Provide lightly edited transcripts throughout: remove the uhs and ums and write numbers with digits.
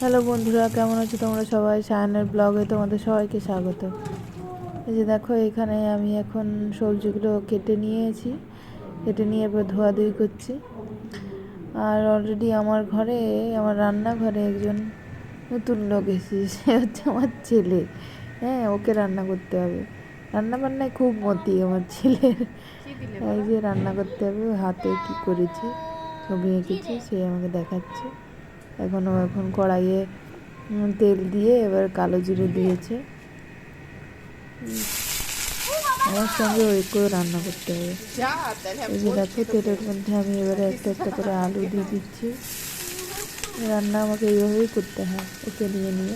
Hello বন্ধুরা, কেমন আছো তোমরা সবাই? সায়নের ব্লগে তোমাদের সবাইকে স্বাগত। এই যে দেখো, এখানে আমি এখন সবজিগুলো কেটে নিয়েছি, কেটে নিয়ে এবার ধোয়াধুয়ি করছি। আর অলরেডি আমার রান্নাঘরে একজন নতুন লোক এসেছে, সে হচ্ছে আমার ছেলে। হ্যাঁ, ওকে রান্না করতে হবে। রান্না বান্নায় খুব মতি আমার ছেলের। এই যে রান্না করতে হবে, হাতে কি করেছি, ছবি এঁকেছি, সে আমাকে দেখাচ্ছে। এখন কড়াইয়ে তেল দিয়ে এবার কালো জিরে দিয়েছে। আমার সঙ্গে ওই করে রান্না করতে হবে। এই যে দেখো, তেলের মধ্যে আমি এবারে একটা একটা করে আলু দিয়ে দিচ্ছি। রান্না আমাকে এইভাবেই করতে হয়, ওকে নিয়ে নিয়ে।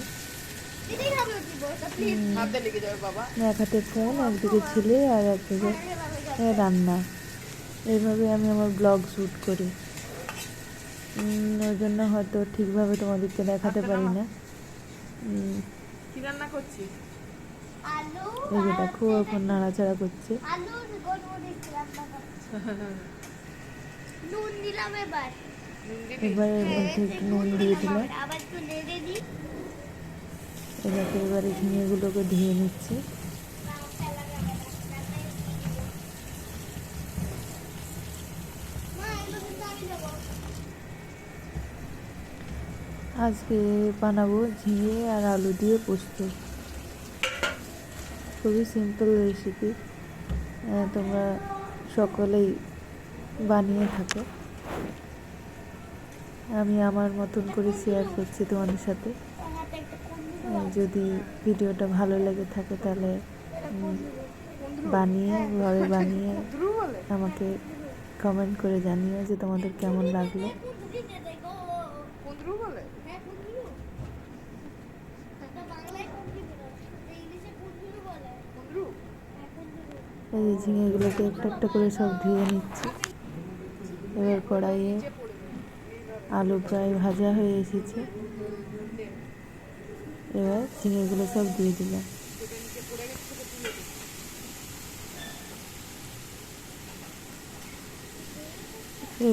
এক হাতে ফোন, একদিকে ছেলে আর একদিকে রান্না। এইভাবে আমি আমার ব্লগ শ্যুট করি। ওই জন্য হয়তো ঠিকভাবে তোমাদেরকে দেখাতে পারি না। কি রান্না করছিস? এই যে দেখো, এখন নাড়াচাড়া করছে। নুন দিলাম এবার এর মধ্যে একটু নুন দিয়ে দিলাম। আবার একটু নেড়ে দিই। এটাকে এবারে ঝিঙেগুলোকে ধুয়ে নিচ্ছি। আজকে বানাবো ঝিঙে আর আলু দিয়ে পোস্ত। খুবই সিম্পল রেসিপি, তোমরা সকলেই বানিয়ে থাকো। আমি আমার মতন করে শেয়ার করছি তোমাদের সাথে। যদি ভিডিওটা ভালো লেগে থাকে তাহলে ঘরে বানিয়ে আমাকে কমেন্ট করে জানিও যে তোমাদের কেমন লাগলো। এই ঝিঙেগুলোকে একটা একটা করে সব ধুয়ে নিচ্ছি। এবার কড়াইয়ে আলু প্রায় ভাজা হয়ে এসেছে, এবার ঝিঙেগুলো সব দিয়ে দিলাম।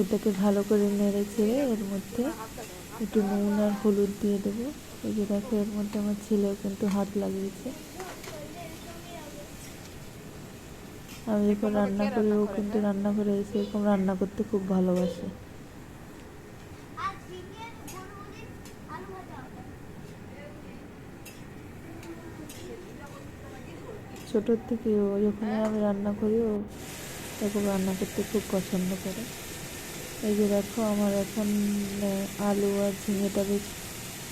এটাকে ভালো করে নেড়ে চেড়ে এর মধ্যে একটু নুন আর হলুদ দিয়ে দেবো। এই যে দেখো, এর মধ্যে আমার ছেলেও কিন্তু হাত লাগিয়েছে। আমি যখন রান্না করি, ও কিন্তু রান্নাঘরে এসে এরকম রান্না করতে খুব ভালোবাসে। ছোটোর থেকে ও যখন আমি রান্না করি, ও এরকম রান্না করতে খুব পছন্দ করে। এই যে দেখো, আমার এখন আলু আর ঝিঙেটা বেশ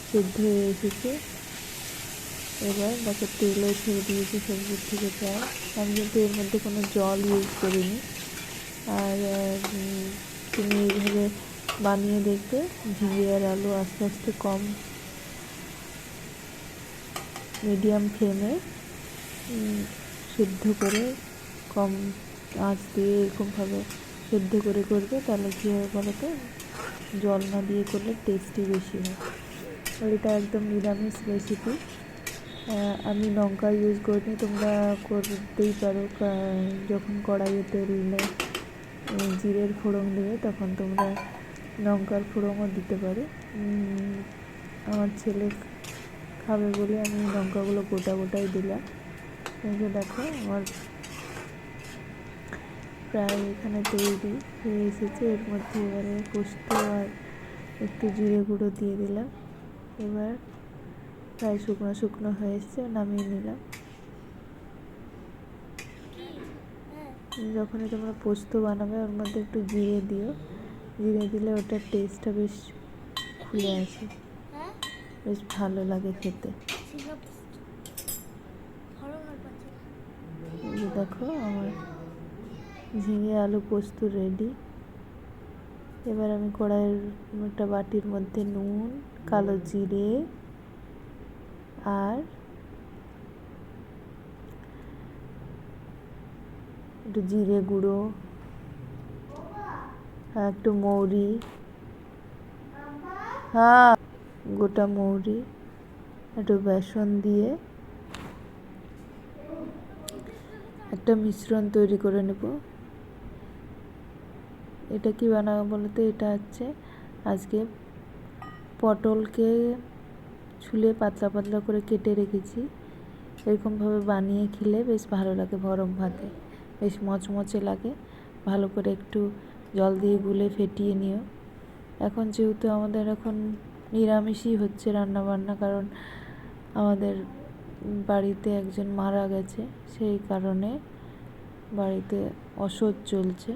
সিদ্ধ হয়ে এসেছে। এবার দেখো, তেলও ছেড়ে দিয়েছি সবজির থেকে প্রায়। আমি কিন্তু এর মধ্যে কোনো জল ইউজ করিনি। আর তুমি এইভাবে বানিয়ে দেখবে, ঝিঙে আর আলু আস্তে আস্তে কম মিডিয়াম ফ্লেমে সিদ্ধ করে, কম আঁচ দিয়ে এরকমভাবে সিদ্ধ করে করবে। তাহলে কী হবে বলো তো, জল না দিয়ে করলে টেস্টি বেশি হয়। আর এটা একদম নিরামিষ রেসিপি। আমি লঙ্কা ইউজ করিনি, তোমরা করতেই পারো। যখন কড়াইয়ে তেল জিরের ফোড়ন দেবে, তখন তোমরা লঙ্কার ফোড়নও দিতে পারো। আমার ছেলে খাবে বলে আমি লঙ্কাগুলো গোটা গোটাই দিলাম। এই যে দেখো, আমার প্রায় এখানে তৈরি হয়ে এসেছে। এর মধ্যে এবারে পোস্ত আর একটু জিরে গুঁড়ো দিয়ে দিলাম। এবার প্রায় শুকনো শুকনো হয়ে এসছে, নামিয়ে নিলাম। যখনই তোমরা পোস্ত বানাবে, ওর মধ্যে একটু জিরে দিও। জিরে দিলে ওটার টেস্টটা বেশ খুলে আসে, বেশ ভালো লাগে খেতে। দেখো, আমার ঝিঙে আলু পোস্ত রেডি। এবার আমি কড়াইয়ের একটা বাটির মধ্যে নুন, কালো জিরে আর একটু জিরে গুঁড়ো, আর একটু মৌরি, হ্যাঁ গোটা মৌরি, একটু বেসন দিয়ে একটা মিশ্রণ তৈরি করে নেব। এটা কি বানাবো বলো তো? এটা হচ্ছে আজকে পটলকে ছুলে পাতলা পাতলা করে কেটে রেখেছি। এরকমভাবে বানিয়ে খেলে বেশ ভালো লাগে গরম ভাতে, বেশ মচমচে লাগে। ভালো করে একটু জল দিয়ে গুলে ফেটিয়ে নিও। এখন যেহেতু আমাদের এখন নিরামিষই হচ্ছে রান্নাবান্না, কারণ আমাদের বাড়িতে একজন মারা গেছে, সেই কারণে বাড়িতে অসহ্য চলছে,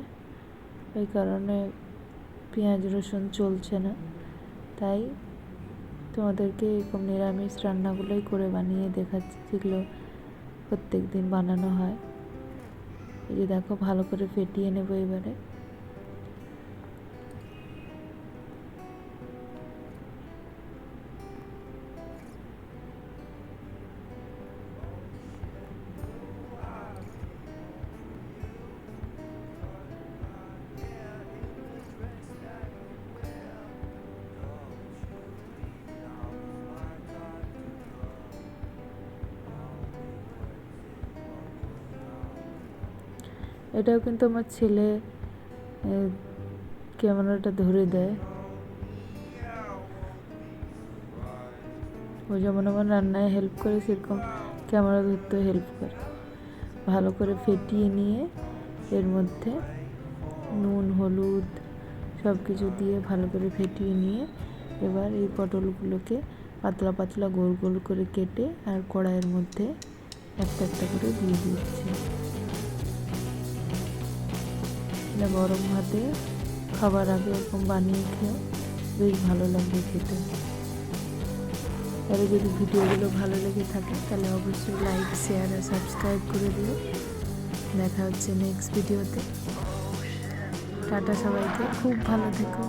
ওই কারণে পেঁয়াজ রসুন চলছে না। তাই তোমাদেরকে এরকম নিরামিষ রান্নাগুলোই করে বানিয়ে দেখাচ্ছি, যেগুলো প্রত্যেক দিন বানানো হয়। এই যে দেখো, ভালো করে ফেটিয়ে নেবো এবারে। এটাও কিন্তু আমার ছেলে ক্যামেরাটা ধরে দেয়। ও যেমন আমার রান্নায় হেল্প করে, সেরকম ক্যামেরা ধরতেও হেল্প করে। ভালো করে ফেটিয়ে নিয়ে এর মধ্যে নুন হলুদ সব কিছু দিয়ে ভালো করে ফেটিয়ে নিয়ে এবার এই পটলগুলোকে পাতলা পাতলা গোল গোল করে কেটে আর কড়াইয়ের মধ্যে একটা একটা করে দিয়ে দিচ্ছি। গরম ভাতে খাবার আগে এরকম বানিয়ে খেয়ে বেশ ভালো লাগবে খেতে। তাহলে যদি ভিডিওগুলো ভালো লেগে থাকে তাহলে অবশ্যই লাইক শেয়ার আর সাবস্ক্রাইব করে দিও। দেখা হচ্ছে নেক্সট ভিডিওতে। টাটা সবাইকে, খুব ভালো থেকো।